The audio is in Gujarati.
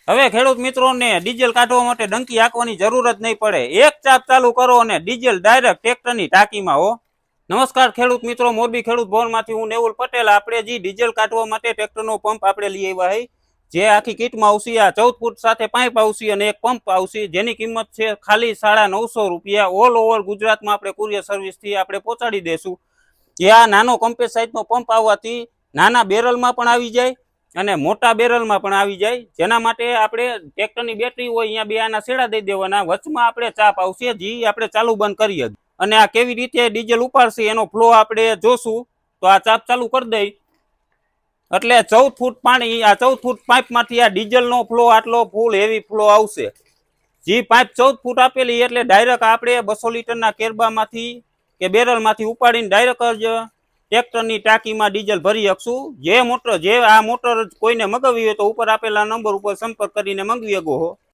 હવે ખેડૂત મિત્રોને ડીઝલ કાઢવા માટે ડંકી હાંકવાની જરૂર જ નહીં પડે। એક ચાપ ચાલુ કરો અને ડીઝલ ડાયરેક્ટ ટ્રેક્ટરની ટાંકીમાં હો। નમસ્કાર ખેડૂત મિત્રો, મોરબી ખેડૂત ભવનમાંથી હું નેવુલ પટેલ। આપણે જે ડીઝલ કાઢવા માટે ટ્રેક્ટરનો પંપ આપણે લઈ આવ્યા છે, જે આખી કીટમાં આવશે। આ 14 ફૂટ સાથે પાઇપ આવશે અને એક પંપ આવશે, જેની કિંમત છે ખાલી 950 રૂપિયા। ઓલ ઓવર ગુજરાતમાં આપણે કુરિયર સર્વિસથી આપણે પહોંચાડી દેશું। જે આ નાનો કમ્પેસ સાઇઝનો પંપ આવવાથી નાના બેરલમાં પણ આવી જાય અને મોટા બેરલમાં પણ આવી જાય। જેના માટે આપણે ટ્રેક્ટરની બેટરી હોય અહીંયા બે આના છેડા દઈ દેવાના, વચમાં આપણે ચાપ આવશે, જે આપણે ચાલુ બંધ કરીએ। અને આ કેવી રીતે ડીઝલ ઉપાડશે એનો ફ્લો આપણે જોશું। તો આ ચાપ ચાલુ કરી દઈ એટલે 14 ફૂટ પાણી, આ 14 ફૂટ પાઇપમાંથી આ ડીઝલનો ફ્લો આટલો ફૂલ હેવી ફ્લો આવશે। જે પાઇપ 14 ફૂટ આપેલી એટલે ડાયરેક્ટ આપણે 200 લીટરના કેરબામાંથી કે બેરલમાંથી ઉપાડીને ડાયરેક્ટ જ ટ્રેક્ટરની ટાંકીમાં ડીઝલ ભરી શકશું। જે આ મોટર કોઈને મગાવી હોય તો ઉપર આપેલા નંબર ઉપર સંપર્ક કરીને મંગાવી શકો છો।